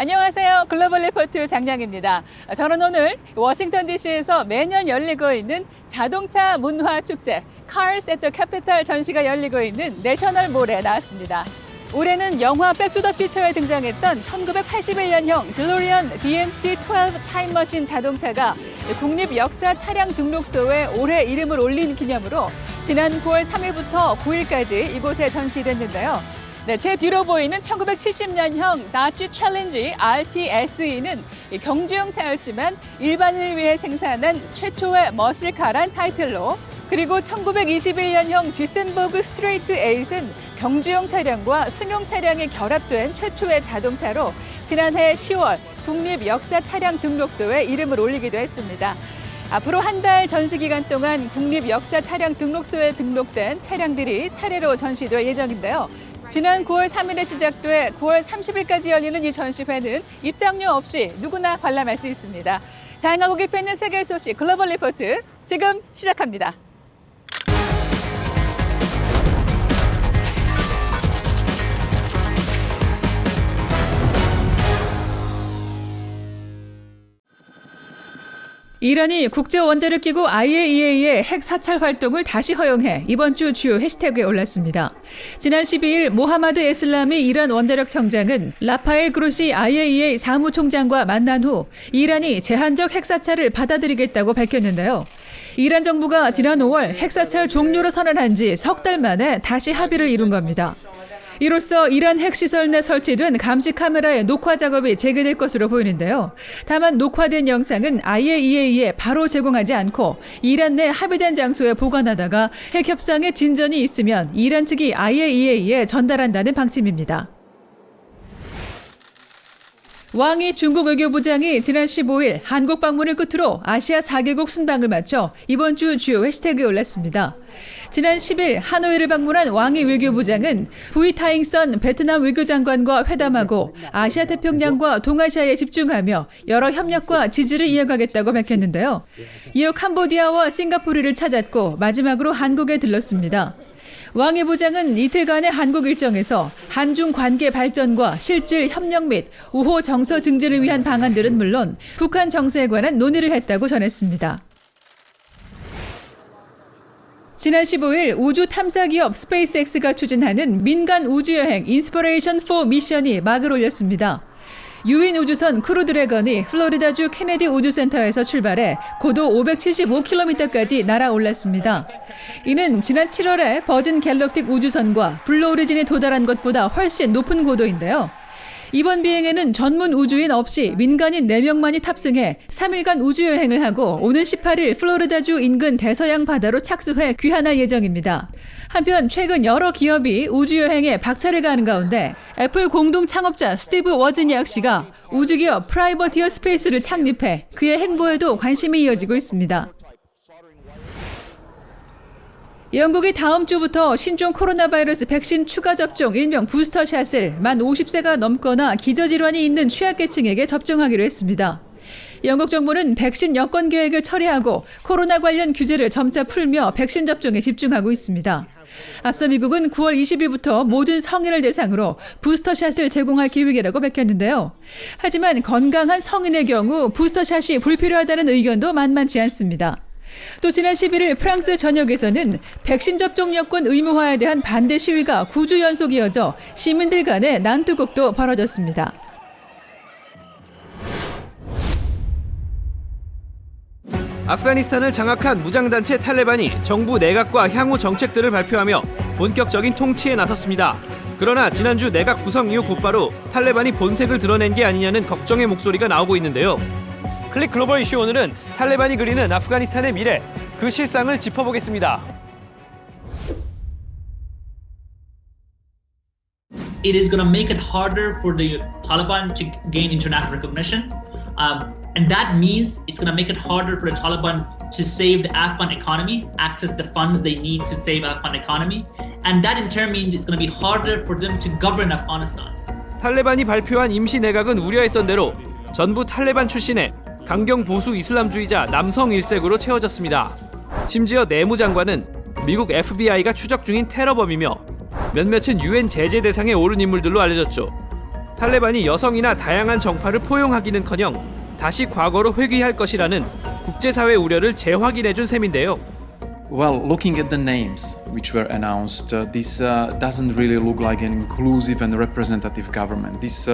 안녕하세요. 글로벌 리포트 장량입니다. 저는 오늘 워싱턴 DC에서 매년 열리고 있는 자동차 문화 축제 Cars at the Capitol 전시가 열리고 있는 내셔널몰에 나왔습니다. 올해는 영화 백투더퓨처에 등장했던 1981년형 DeLorean DMC-12 타임머신 자동차가 국립 역사 차량 등록소에 올해 이름을 올린 기념으로 지난 9월 3일부터 9일까지 이곳에 전시됐는데요. 제 뒤로 보이는 1970년형 다치 챌린지 RTSE는 경주용 차였지만 일반을 위해 생산한 최초의 머슬카란 타이틀로, 그리고 1921년형 듀센버그 스트레이트 8은 경주용 차량과 승용 차량이 결합된 최초의 자동차로 지난해 10월 국립 역사 차량 등록소에 이름을 올리기도 했습니다. 앞으로 한 달 전시 기간 동안 국립 역사 차량 등록소에 등록된 차량들이 차례로 전시될 예정인데요. 지난 9월 3일에 시작돼 9월 30일까지 열리는 이 전시회는 입장료 없이 누구나 관람할 수 있습니다. 다양하고 깊이 있는 세계 소식 글로벌 리포트 지금 시작합니다. 이란이 국제 원자력 기구 IAEA의 핵 사찰 활동을 다시 허용해 이번 주 주요 해시태그에 올랐습니다. 지난 12일 모하마드 에슬라미 이란 원자력 청장은 라파엘 그로시 IAEA 사무총장과 만난 후 이란이 제한적 핵 사찰을 받아들이겠다고 밝혔는데요. 이란 정부가 지난 5월 핵 사찰 종료를 선언한 지 석 달 만에 다시 합의를 이룬 겁니다. 이로써 이란 핵시설 내 설치된 감시 카메라의 녹화 작업이 재개될 것으로 보이는데요. 다만 녹화된 영상은 IAEA에 바로 제공하지 않고 이란 내 합의된 장소에 보관하다가 핵 협상에 진전이 있으면 이란 측이 IAEA에 전달한다는 방침입니다. 왕이 중국 외교부장이 지난 15일 한국 방문을 끝으로 아시아 4개국 순방을 마쳐 이번 주 주요 해시태그에 올랐습니다. 지난 10일 하노이를 방문한 왕이 외교부장은 부이타잉선 베트남 외교장관과 회담하고 아시아 태평양과 동아시아에 집중하며 여러 협력과 지지를 이어가겠다고 밝혔는데요. 이어 캄보디아와 싱가포르를 찾았고 마지막으로 한국에 들렀습니다. 왕이 부장은 이틀간의 한국 일정에서 한중 관계 발전과 실질 협력 및 우호 정서 증진을 위한 방안들은 물론 북한 정세에 관한 논의를 했다고 전했습니다. 지난 15일 우주 탐사 기업 스페이스X가 추진하는 민간 우주여행 인스퍼레이션 4 미션이 막을 올렸습니다. 유인 우주선 크루드래건이 플로리다주 케네디 우주센터에서 출발해 고도 575km까지 날아올랐습니다. 이는 지난 7월에 버진 갤럭틱 우주선과 블루 오리진이 도달한 것보다 훨씬 높은 고도인데요. 이번 비행에는 전문 우주인 없이 민간인 4명만이 탑승해 3일간 우주여행을 하고 오는 18일 플로리다주 인근 대서양 바다로 착수해 귀환할 예정입니다. 한편 최근 여러 기업이 우주여행에 박차를 가는 가운데 애플 공동 창업자 스티브 워즈니악 씨가 우주기업 프라이버티어 스페이스를 창립해 그의 행보에도 관심이 이어지고 있습니다. 영국이 다음 주부터 신종 코로나 바이러스 백신 추가 접종 일명 부스터샷을 만 50세가 넘거나 기저질환이 있는 취약계층에게 접종하기로 했습니다. 영국 정부는 백신 여권 계획을 처리하고 코로나 관련 규제를 점차 풀며 백신 접종에 집중하고 있습니다. 앞서 미국은 9월 20일부터 모든 성인을 대상으로 부스터샷을 제공할 계획이라고 밝혔는데요. 하지만 건강한 성인의 경우 부스터샷이 불필요하다는 의견도 만만치 않습니다. 또 지난 11일 프랑스 전역에서는 백신 접종 여권 의무화에 대한 반대 시위가 9주 연속 이어져 시민들 간의 난투극도 벌어졌습니다. 아프가니스탄을 장악한 무장단체 탈레반이 정부 내각과 향후 정책들을 발표하며 본격적인 통치에 나섰습니다. 그러나 지난주 내각 구성 이후 곧바로 탈레반이 본색을 드러낸 게 아니냐는 걱정의 목소리가 나오고 있는데요. 클릭 글로벌 이슈 오늘은 탈레반이 그리는 아프가니스탄의 미래, 그 실상을 짚어보겠습니다. It is going to make it harder for the Taliban to gain international recognition. And that means it's going to make it harder for the Taliban to save the Afghan economy, access the funds they need to save Afghan economy. And that in turn means it's going to be harder for them to govern Afghanistan. 탈레반이 발표한 임시 내각은 우려했던 대로 전부 탈레반 출신의 강경 보수 이슬람주의자 남성 일색으로 채워졌습니다. 심지어 내무장관은 미국 FBI가 추적 중인 테러범이며 몇몇은 UN 제재 대상에 오른 인물들로 알려졌죠. 탈레반이 여성이나 다양한 정파를 포용하기는커녕 다시 과거로 회귀할 것이라는 국제사회 우려를 재확인해준 셈인데요. Well, looking at the names which were announced, this doesn't really look like an inclusive and representative government. This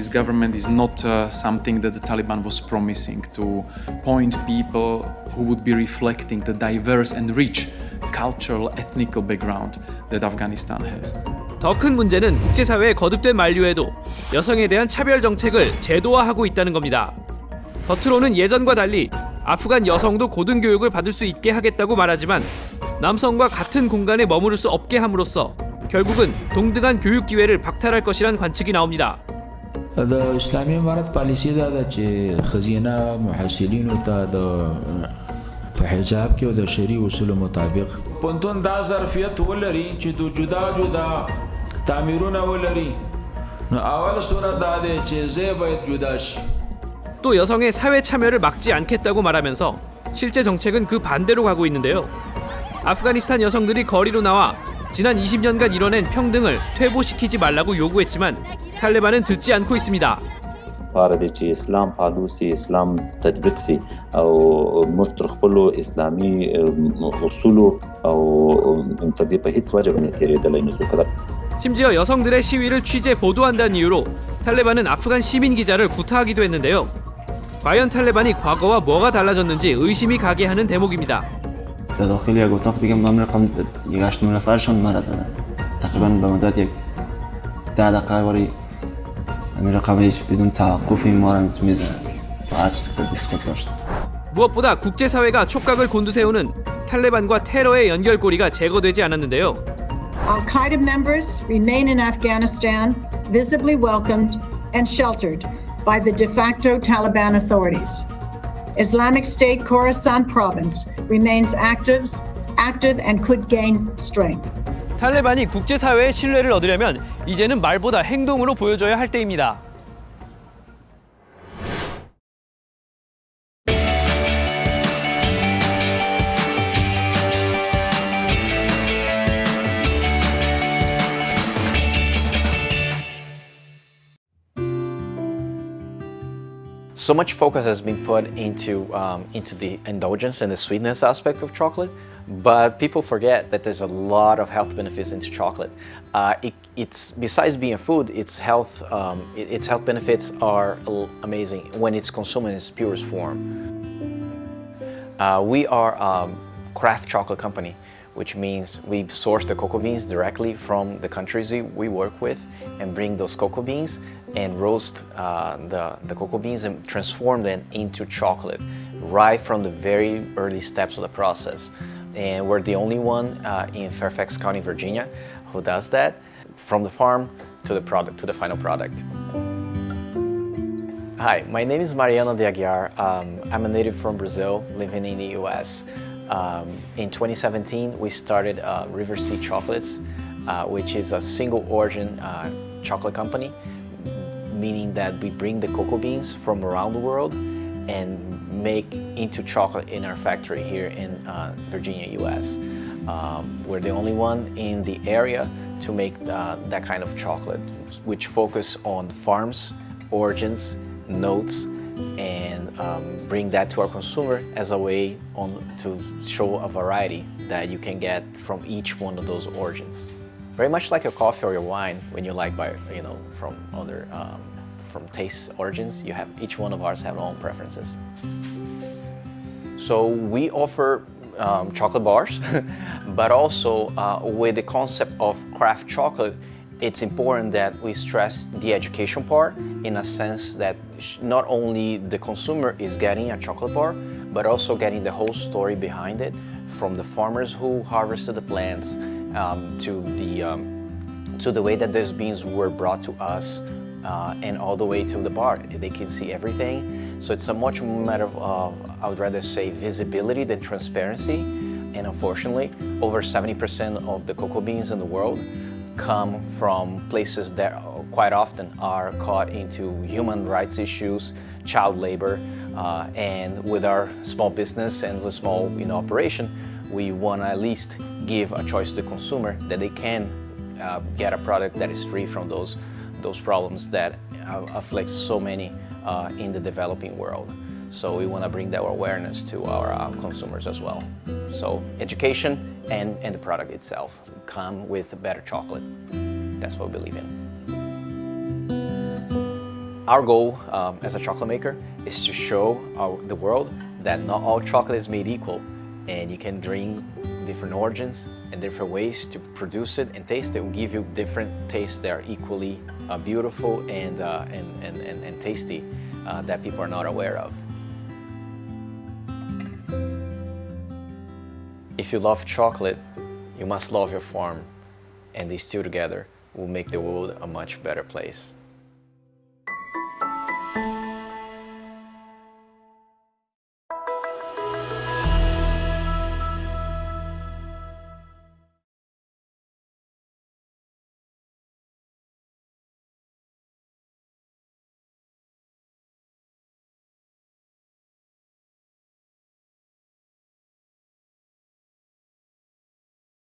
government is not something that the Taliban was promising to point people who would be reflecting the diverse and rich cultural, ethnical background that Afghanistan has. 더 큰 문제는 국제사회의 거듭된 만류에도 여성에 대한 차별 정책을 제도화하고 있다는 겁니다. 겉으로는 예전과 달리 아프간 여성도 고등교육을 받을 수 있게 하겠다고 말하지만 남성과 같은 공간에 머무를 수 없게 함으로써 결국은 동등한 교육 기회를 박탈할 것이란 관측이 나옵니다. الإسلامية مرت باليسي هذا خزينة محصلين وهذا بحجاب كي وده شري وصول مطابق بنتون دا ظرفيت ولري جدو جدا تعميرون ولري أول صورة داده زي بايد جداش 또 여성의 사회 참여를 막지 않겠다고 말하면서 실제 정책은 그 반대로 가고 있는데요. 아프가니스탄 여성들이 거리로 나와 지난 20년간 이뤄낸 평등을 퇴보시키지 말라고 요구했지만 탈레반은 듣지 않고 있습니다. فارد اسلام پالوسی اسلام تطبیق سی او مشترک خپلو اسلامي اصول او تطبیق په هیڅ وجه باندې تیرېدل نه سو کړ. 심지어 여성들의 시위를 취재 보도한다는 이유로 탈레반은 아프간 시민 기자를 구타하기도 했는데요. 과연 탈레반이 과거와 뭐가 달라졌는지 의심이 가게 하는 대목입니다. داخل یک اتاق دیگه من رقم 8 نفرشون مرا زدن تقریبا به مدت 10 دقیقه وری همین رقم هیچ بدون توقف این ما رو میزنن و هر چیزی که دیسکوت داشت. 무엇보다 국제사회가 촉각을 곤두세우는 탈레반과 테러의 연결고리가 제거되지 않았는데요. Al-Qaeda members remain in Afghanistan, visibly welcomed and sheltered by the de facto Taliban authorities. Islamic State Khorasan province remains active and could gain strength. 탈레반이 국제사회의 신뢰를 얻으려면 이제는 말보다 행동으로 보여줘야 할 때입니다. So much focus has been put into the indulgence and the sweetness aspect of chocolate, but people forget that there's a lot of health benefits into chocolate. It's besides being a food, its health benefits are amazing when it's consumed in its purest form. We are a craft chocolate company, which means we source the cocoa beans directly from the countries we work with and bring those cocoa beans and roast the cocoa beans and transform them into chocolate right from the very early steps of the process. And we're the only one in Fairfax County, Virginia, who does that from the farm to the product, to the final product. Hi, my name is Mariana de Aguiar. I'm a native from Brazil, living in the US. In 2017, we started River Sea Chocolates, which is a single origin chocolate company, meaning that we bring the cocoa beans from around the world and make into chocolate in our factory here in Virginia, US. We're the only one in the area to make that kind of chocolate, which focus on farms, origins, notes, and bring that to our consumer as a way to show a variety that you can get from each one of those origins. Very much like your coffee or your wine, when you like from other from taste origins, each one of ours have our own preferences. So we offer chocolate bars, but also with the concept of craft chocolate, it's important that we stress the education part in a sense that not only the consumer is getting a chocolate bar, but also getting the whole story behind it, from the farmers who harvested the plants to the way that those beans were brought to us and all the way to the bar. They can see everything. So it's a much matter of, I would rather say, visibility than transparency. And unfortunately, over 70% of the cocoa beans in the world come from places that quite often are caught into human rights issues, child labor, and with our small business and with small operation, we want to at least give a choice to the consumer that they can get a product that is free from those those problems that afflict so many in the developing world. So we want to bring that awareness to our consumers as well. So education and the product itself come with better chocolate. That's what we believe in. Our goal as a chocolate maker is to show the world that not all chocolate is made equal, and you can bring different origins and different ways to produce it and taste it. Will give you different tastes that are equally beautiful and tasty that people are not aware of. If you love chocolate, you must love your farm, and these two together will make the world a much better place.